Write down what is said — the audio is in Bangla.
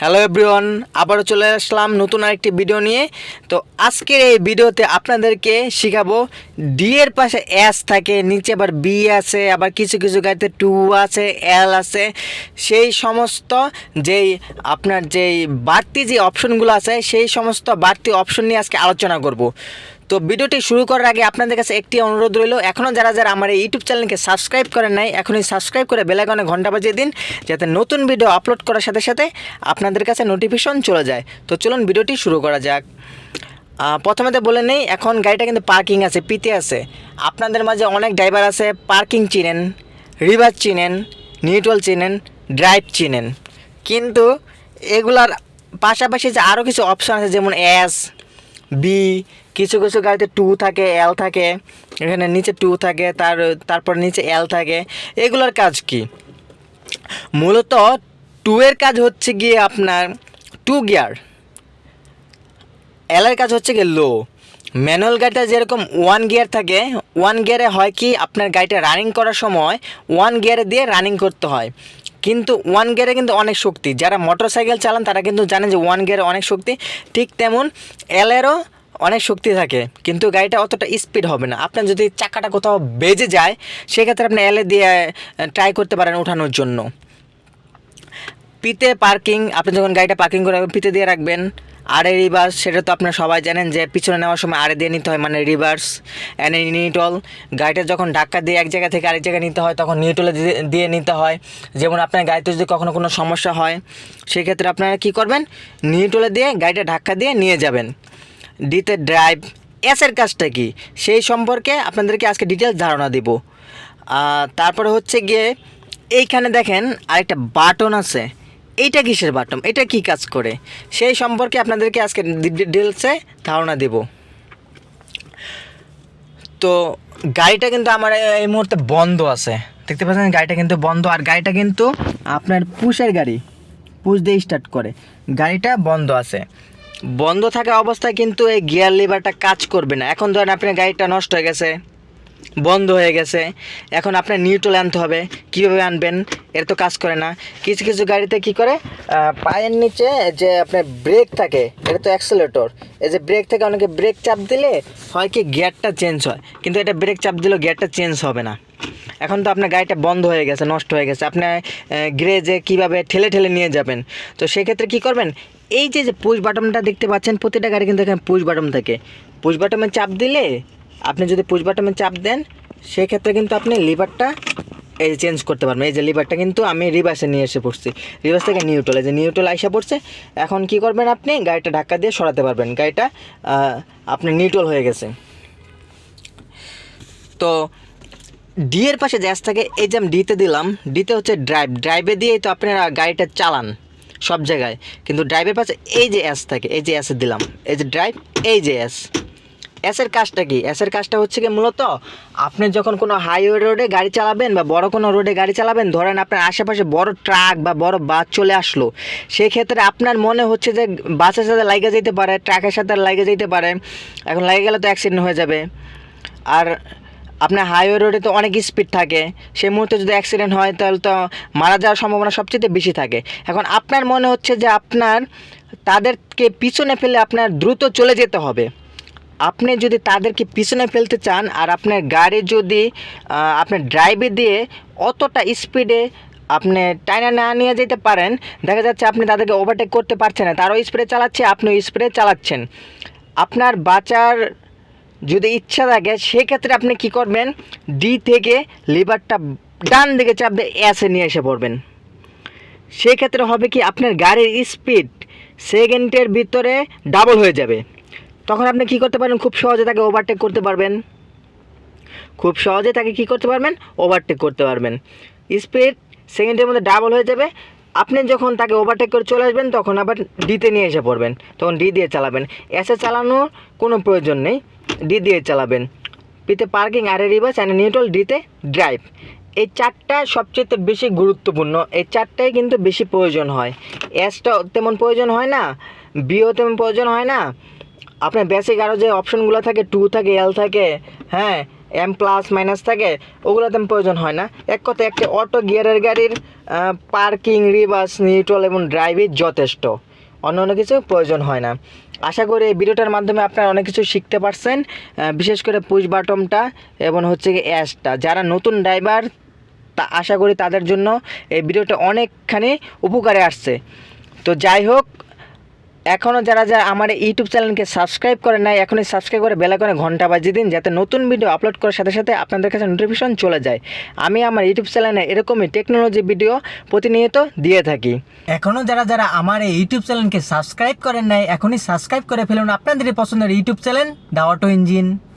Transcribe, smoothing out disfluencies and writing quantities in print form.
হ্যালো এভরিওয়ান, আবারও চলে আসলাম নতুন আরেকটি ভিডিও নিয়ে। তো আজকের এই ভিডিওতে আপনাদেরকে শেখাবো ডি এর পাশে এস থাকে, নিচে আবার বি আছে, আবার কিছু কিছু গাড়িতে টু আছে, এল আছে। সেই সমস্ত যেই বাড়তি যে অপশনগুলো আছে সেই সমস্ত বাড়তি অপশন নিয়ে আজকে আলোচনা করব। তো ভিডিওটি শুরু করার আগে আপনাদের কাছে একটি অনুরোধ রইল, এখনও যারা যারা আমার এই ইউটিউব চ্যানেলকে সাবস্ক্রাইব করেন নাই, এখনই সাবস্ক্রাইব করে বেল আইকনে ঘন্টা বাজিয়ে দিন, যাতে নতুন ভিডিও আপলোড করার সাথে সাথে আপনাদের কাছে নোটিফিকেশন চলে যায়। তো চলুন ভিডিওটি শুরু করা যাক। প্রথমেতে বলে নেই, এখন গাড়িটা কিন্তু পার্কিং আছে, পিতে আছে। আপনাদের মাঝে অনেক ড্রাইভার আছে পার্কিং চিনেন, রিভার্স চিনেন, নিউট্রাল চিনেন, ড্রাইভ চিনেন, কিন্তু এগুলার পাশাপাশি যে আরও কিছু অপশান আছে, যেমন এস, বি, কিছু কিছু গাড়িতে টু থাকে, এল থাকে, এখানে নিচে টু থাকে, তারপর নিচে এল থাকে। এগুলোর কাজ কি? মূলত টু এর কাজ হচ্ছে গিয়ে আপনার টু গিয়ার, এলের কাজ হচ্ছে গিয়ে লো। ম্যানুয়াল গাড়িটা যেরকম ওয়ান গিয়ার থাকে, ওয়ান গিয়ারে হয় কি আপনার গাড়িটা রানিং করার সময় ওয়ান গিয়ারে দিয়ে রানিং করতে হয়, কিন্তু ওয়ান গিয়ারে কিন্তু অনেক শক্তি। যারা মোটর সাইকেল চালান তারা কিন্তু জানেন যে ওয়ান গিয়ারে অনেক শক্তি। ঠিক তেমন এলেরও অনেক শক্তি থাকে, কিন্তু গাড়িটা অতটা স্পিড হবে না। আপনার যদি চাকাটা কোথাও বেজে যায়, সেক্ষেত্রে আপনি এলে দিয়ে ট্রাই করতে পারেন ওঠানোর জন্য। পিতে পার্কিং, আপনি যখন গাড়িটা পার্কিং করে পিতে দিয়ে রাখবেন। আরে রিভার্স, সেটা তো আপনারা সবাই জানেন যে পিছনে নেওয়ার সময় আরে দিয়ে নিতে হয়, মানে রিভার্স। অ্যান্ড নিউট্রাল, গাড়িটা যখন ধাক্কা দিয়ে এক জায়গা থেকে আরেক জায়গায় নিতে হয় তখন নিউট্রালে দিয়ে নিতে হয়। যেমন আপনার গাড়িতে যদি কখনো কোনো সমস্যা হয়, সেক্ষেত্রে আপনারা কী করবেন, নিউট্রালে দিয়ে গাড়িটা ধাক্কা দিয়ে নিয়ে যাবেন। ডিতে ড্রাইভ। এসের কাজটা কি সেই সম্পর্কে আপনাদেরকে আজকে ডিটেলস ধারণা দিব। তারপরে হচ্ছে গিয়ে এইখানে দেখেন আরেকটা বাটন আছে, এইটা কিসের বাটন, এটা কি কাজ করে সেই সম্পর্কে আপনাদেরকে আজকে ডিটেলসে ধারণা দেব। তো গাড়িটা কিন্তু আমার এই মুহূর্তে বন্ধ আছে, দেখতে পাচ্ছেন গাড়িটা কিন্তু বন্ধ। আর গাড়িটা কিন্তু আপনার পুশের গাড়ি, পুশ দিয়ে স্টার্ট করে, গাড়িটা বন্ধ আছে। বন্ধ থাকা অবস্থায় কিন্তু এই গিয়ার লিভারটা কাজ করবে না। এখন ধরেন আপনার গাড়িটা নষ্ট হয়ে গেছে, বন্ধ হয়ে গেছে, এখন আপনার নিউট্রাল আনতে হবে। কীভাবে আনবেন, এর তো কাজ করে না। কিছু কিছু গাড়িতে কি করে, পায়ের নিচে যে আপনার ব্রেক থাকে, এটা তো অ্যাক্সেলেটর, এই যে ব্রেক থেকে অনেকে ব্রেক চাপ দিলে হয় কি গিয়ারটা চেঞ্জ হয়, কিন্তু এটা ব্রেক চাপ দিলেও গিয়ারটা চেঞ্জ হবে না। এখন তো আপনার গাড়িটা বন্ধ হয়ে গেছে, নষ্ট হয়ে গেছে, আপনার গ্যারেজে কীভাবে ঠেলে ঠেলে নিয়ে যাবেন? তো সেক্ষেত্রে কী করবেন, এই যে পুশ বাটনটা দেখতে পাচ্ছেন, প্রতিটা গাড়ি কিন্তু এখানে পুশ বাটন থাকে। পুশ বাটনে চাপ দিলে, আপনি যদি পুশ বাটনে চাপ দেন, সেক্ষেত্রে কিন্তু আপনি লিভারটা এই চেঞ্জ করতে পারবেন। এই যে লিভারটা কিন্তু আমি রিভার্সে নিয়ে এসে পড়ছি, রিভার্স থেকে নিউট্রাল, এই যে নিউট্রাল আইসা পড়ছে। এখন কি করবেন, আপনি গাড়িটা ধাক্কা দিয়ে সরাতে পারবেন, গাড়িটা আপনি নিউট্রাল হয়ে গেছে। তো ডি এর পাশে জ্যাস থাকে, এই যে আমি ডিতে দিলাম, ডিতে হচ্ছে ড্রাইভ, ড্রাইভে দিয়েই তো আপনারা গাড়িটা চালান সব জায়গায়, কিন্তু ড্রাইভের পাশে এই যে এস থাকে, এই যে এসে দিলাম, এই যে ড্রাইভ, এই যে এস। এসের কাজটা কি? এসের কাজটা হচ্ছে কি, মূলত আপনি যখন কোনো হাইওয়ে রোডে গাড়ি চালাবেন বা বড় কোনো রোডে গাড়ি চালাবেন, ধরেন আপনার আশেপাশে বড় ট্রাক বা বড় বাস চলে আসলো, সেক্ষেত্রে আপনার মনে হচ্ছে যে বাসের সাথে লাগে যেতে পারে, ট্রাকের সাথে লাগে যেতে পারে, এখন লাগে গেলে তো অ্যাক্সিডেন্ট হয়ে যাবে। আর আপনার হাইওয়ে রোডে তো অনেক স্পিড থাকে, সেই মুহূর্তে যদি অ্যাক্সিডেন্ট হয় তাহলে তো মারা যাওয়ার সম্ভাবনা সবচেয়ে বেশি থাকে। এখন আপনার মনে হচ্ছে যে আপনার তাদেরকে পিছনে ফেলে আপনার দ্রুত চলে যেতে হবে। আপনি যদি তাদেরকে পিছনে ফেলতে চান, আর আপনার গাড়ি যদি আপনার ড্রাইভে দিয়ে অতটা স্পিডে আপনি টাইনা না নিয়ে যেতে পারেন, দেখা যাচ্ছে আপনি তাদেরকে ওভারটেক করতে পারছেন না, তারও স্পিডে চালাচ্ছে, আপনিও স্পিডে চালাচ্ছেন। আপনার বাঁচার যদি ইচ্ছা থাকে, সেক্ষেত্রে আপনি কি করবেন, ডি থেকে লিভারটা ডান দিকে চাপ দিয়ে এসে নিয়ে এসে পড়বেন। সেক্ষেত্রে হবে কি, আপনার গাড়ির স্পিড সেকেন্ডের ভিতরে ডাবল হয়ে যাবে। তখন আপনি কী করতে পারেন, খুব সহজে তাকে ওভারটেক করতে পারবেন, খুব সহজে তাকে কী করতে পারবেন, ওভারটেক করতে পারবেন। স্পিড সেকেন্ডের মধ্যে ডাবল হয়ে যাবে। আপনি যখন তাকে ওভারটেক করে চলে আসবেন, তখন আবার ডিতে নিয়ে এসে পড়বেন, তখন ডি দিয়ে চালাবেন। এসে চালানোর কোনো প্রয়োজন নেই, ডি দিয়ে চালাবেন। পিতে পার্কিং, আরে রিভার্স, অ্যান্ড নিউট্রাল, ডিতে ড্রাইভ। এই চারটা সবচেয়ে বেশি গুরুত্বপূর্ণ, এই চারটাই কিন্তু বেশি প্রয়োজন হয়। এসটা তেমন প্রয়োজন হয় না, বিও তেমন প্রয়োজন হয় না। আপনার বেসিক আরও যে অপশনগুলো থাকে, টু থাকে, এল থাকে, হ্যাঁ, এম প্লাস মাইনাস থাকে, ওগুলো তেমন প্রয়োজন হয় না। এক কথায় একটা অটো গিয়ারের গাড়ির পার্কিং, রিভার্স, নিউট্রাল এবং ড্রাইভই যথেষ্ট, অন্য কিছু প্রয়োজন হয় না। আশা করি এই ভিডিওটার মাধ্যমে আপনারা অনেক কিছু শিখতে পারছেন, বিশেষ করে পুশ বাটনটা এবং হচ্ছে কি অ্যাশটা। যারা নতুন ড্রাইভার তা আশা করি তাদের জন্য এই ভিডিওটা অনেকখানি উপকারে আসছে। তো যাই হোক, এখনও যারা আমার ইউটিউব চ্যানেলকে সাবস্ক্রাইব করেন নাই, এখনই সাবস্ক্রাইব করে বেল আইকনে ঘন্টা বাজিয়ে দিন, যাতে নতুন ভিডিও আপলোড করার সাথে সাথে আপনাদের কাছে নোটিফিকেশন চলে যায়। আমি আমার ইউটিউব চ্যানেলে এরকমই টেকনোলজি ভিডিও প্রতিনিয়ত দিয়ে থাকি। এখনও যারা আমার এই ইউটিউব চ্যানেলকে সাবস্ক্রাইব করেন নাই, এখনই সাবস্ক্রাইব করে ফেলুন আপনাদের পছন্দের YouTube channel the auto engine.